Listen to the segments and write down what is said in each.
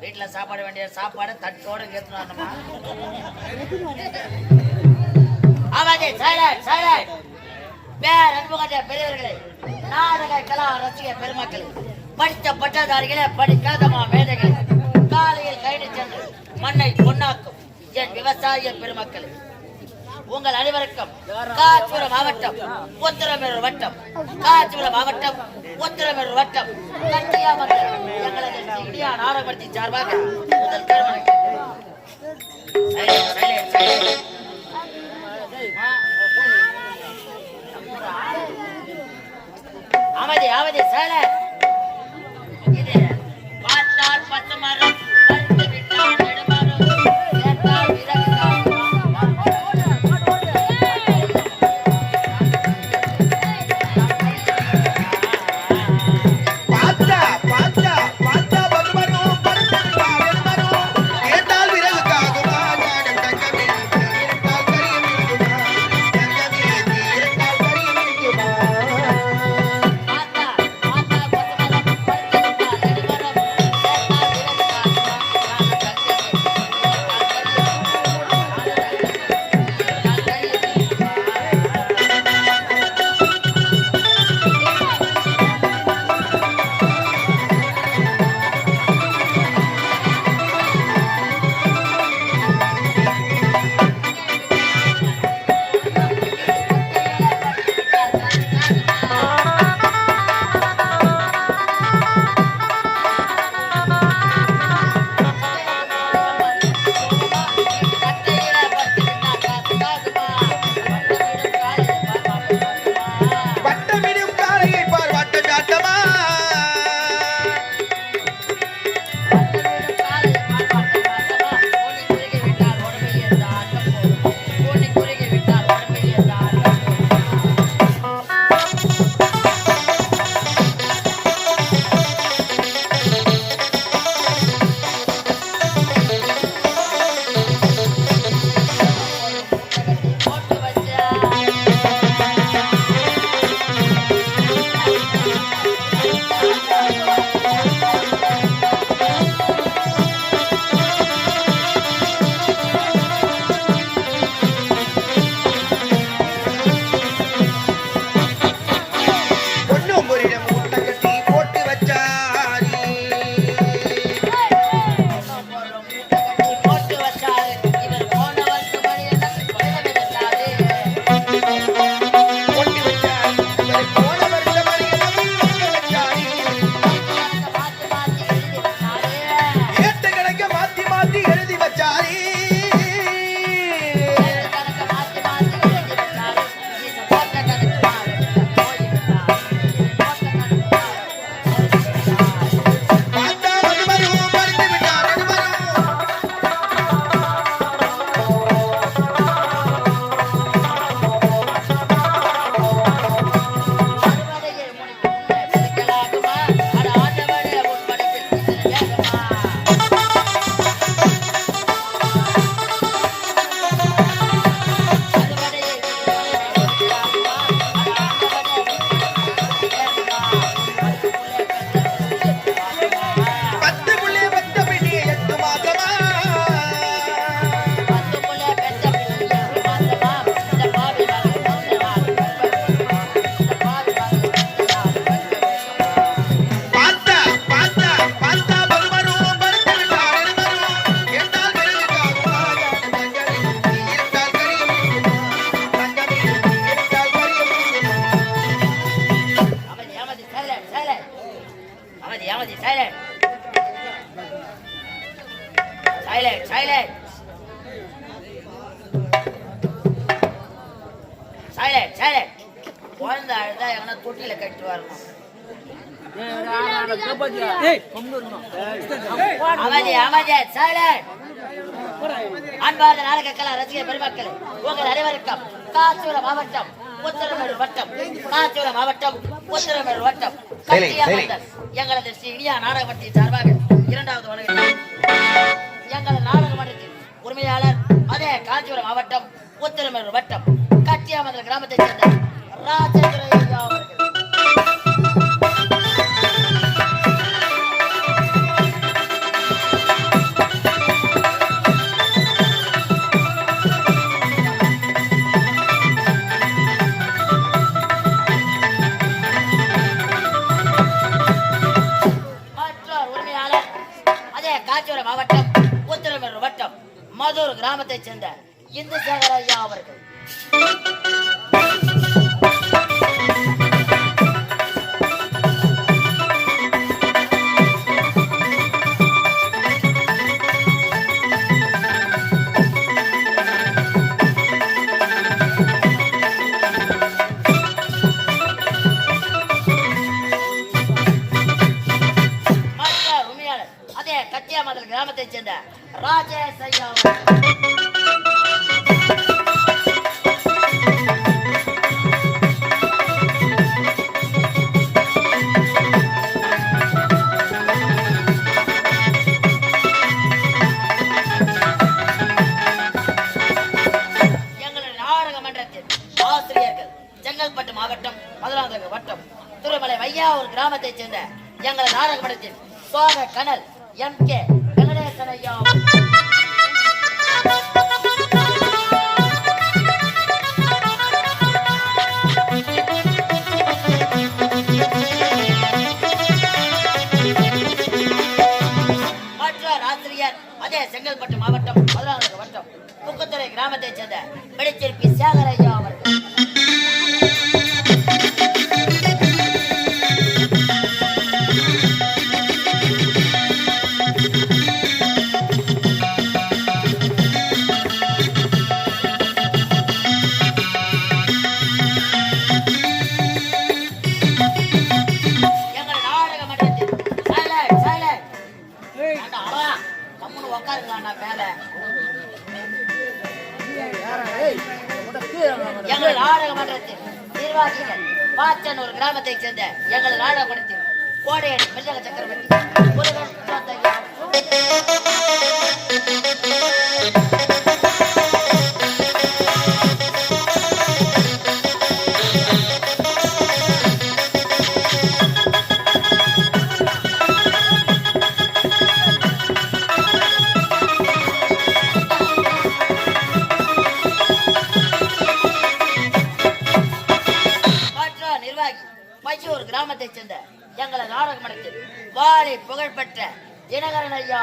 வீட்டுல சாப்பாடு வேண்டிய சாப்பாடு தட்டோட கேட்டுமா. ஆமாஜி சைலண்ட் சைலண்ட். பேர் அன்புகண்ட பெரியவர்களே, நாடக கலா ரசிக பெருமக்களே, படித்த பட்டதாரிகளே, படிக்காதமா மேதைகளே, காலையில் கைது சென்று மண்ணை பொன்னாக்கும் என் விவசாய பெருமக்களே, உங்கள் அனைவருக்கும் காஞ்சிபுரம் மாவட்டம் உத்திரமேரூர் வட்டம், காஞ்சிபுரம் மாவட்டம் உத்திரமேரூர் வட்டம் கட்டியாமர்கள் எங்களது இந்தியா நாடகத்தின் சார்பாக முதல் திருமணம். அமைதி அமைதி சேல. இது பார்த்தால் பத்து மரம் பறித்து விட்டால் நெடுமரம் சேர்த்தால் விறகு அன்பார்ந்த நாடக கலா ரசிக பெருமக்களே, உங்கள் அனைவருக்கும் காஞ்சிபுரம் மாவட்டம் உத்திரமேரூர் வட்டம், காஞ்சிபுரம் மாவட்டம் உத்திரமேரூர் வட்டம் எங்களது ஸ்ரீ இந்தியா நாடகமன்றத்தின் சார்பாக இரண்டாவது வருகை. எங்களது நாடகமன்றத்தின் உரிமையாளர் அதே காஞ்சிபுரம் மாவட்டம் உத்திரமேரூர் வட்டம் கட்டியாமங்கலம் கிராமத்தைச் சேர்ந்த ராஜேந்திர அவர்கள். மாவட்டம் உத்திரமேரூர் வட்டம் மதுர் கிராமத்தைச் சேர்ந்த இந்து சேகர் ஐயா அவர்கள். கிராமத்தைச் சேர்ந்த ராஜேஷ் ஐயா எங்களுடைய நாடக மன்றத்தின் ஆசிரியர்கள் செங்கல்பட்டு மாவட்டம் மதுராந்தகம் வட்டம் திருமலை வையாவூர் கிராமத்தைச் சேர்ந்த எங்கள் நாடக மன்றத்தின் சோக கனல் MK வெங்கடேசன் ஐயா மற்றொரு ஆசிரியர் அதே செங்கல்பட்டு மாவட்டம் மதுராந்தகம் வட்டம் புக்குத்துறை கிராமத்தைச் சேர்ந்த வெளிச்சிற்பி சேகர் ஐயா அவர்கள். எங்கள் நாடக மன்றத்தில் நிர்வாகிகள் பாச்சனூர் கிராமத்தைச் சேர்ந்த எங்கள் நாடக மன்றத்தில் கோடையடி மெல்லக சக்கரவர்த்தி கிராமத்தைச் சேர்ந்த எங்களது நாடக மன்றத்தில் வாழை புகழ்பெற்ற தினகரன் ஐயா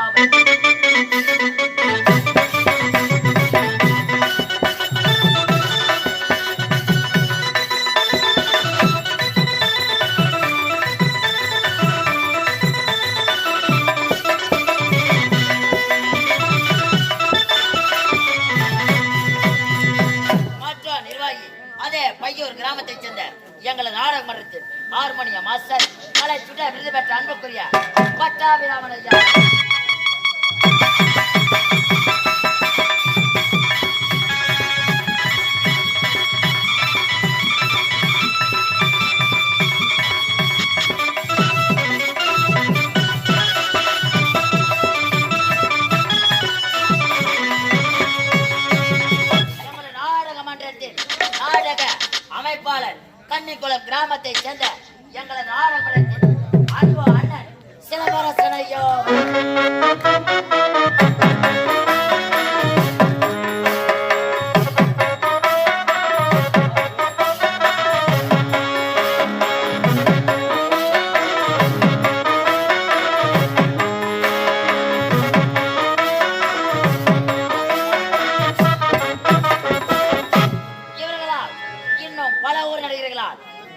மற்ற நிர்வாகி அதே பையூர் கிராமத்தைச் சேர்ந்த எங்களது நாடக மன்றத்தில் ஹார்மோனிய மாஸ்டர் கலை சுட விருது பெற்ற அன்புக்குரிய பட்டாபிராமன் ஐயா நாடக மன்றத்தில் நாடக அமைப்பாளர் கன்னிக்குளம் கிராமத்தைச் சேர்ந்த எங்களது நாடக மன்றத்தின் அன்பு அண்ணன் சிலம்பரசன் ஐயா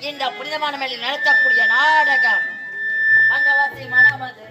இந்த புனிதமான மேலில் நடத்தக்கூடிய நாடகம் மந்தவாசி மனமது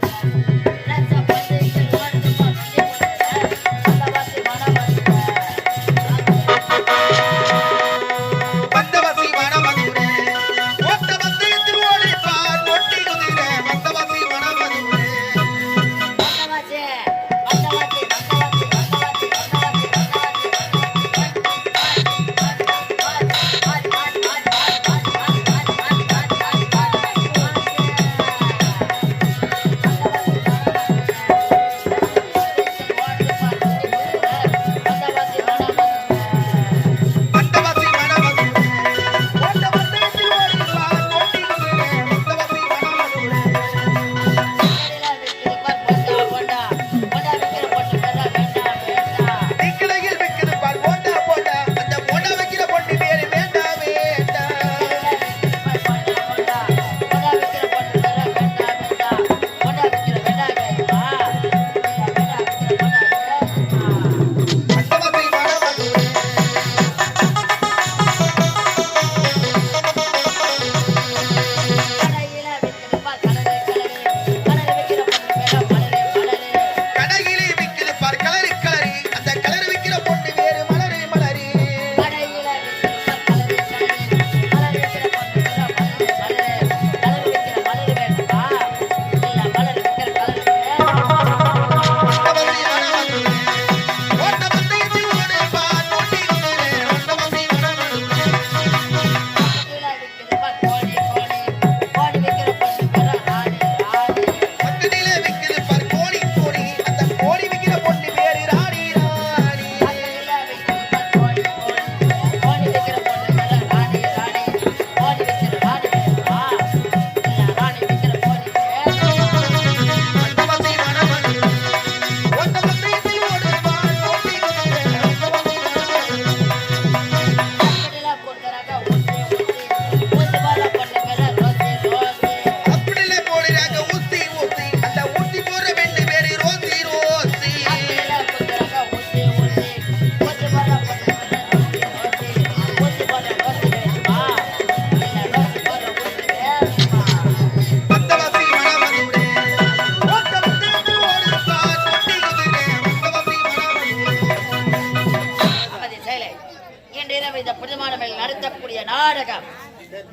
நடத்தக்கூடிய நாடகம்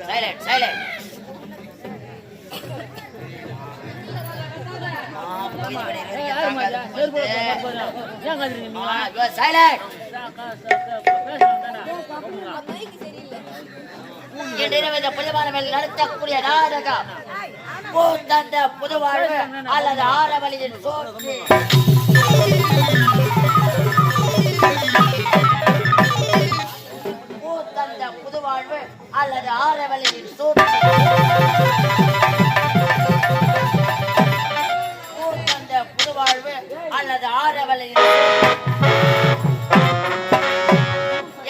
சைலண்ட் சைலண்ட் நடத்தக்கூடிய நாடகம் பூந்தந்த புதுவாழ்வு அல்லது ஆரவழியின் சோற்று பூந்தந்த புதுவாழ்வு அல்லது ஆரவழியின் சோற்று பூந்தந்த புதுவாழ்வு அல்லது ஆரவழியின்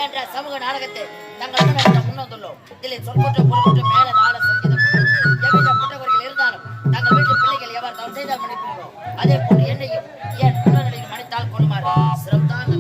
என்ற சமூக நாடகத்தை தங்கள் முன்வந்துள்ளோம். இதில் சொற்கொற்று பொருட்கொற்று மேல நாட சங்கீதம் எவ்வித குற்றவர்கள் இருந்தாலும் தங்கள் வீட்டு பிள்ளைகள் எவ்வாறு தவறு செய்தால் மன்னிப்போம். அதே போன்று என்னையும் என் முன்னணியில் மன்னித்தால் கொள்ளுமாறு சிறந்தாங்க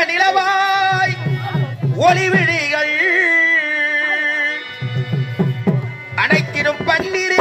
நிலவாய் ஒளிவிழிகள் அனைத்திடும் பன்னீர்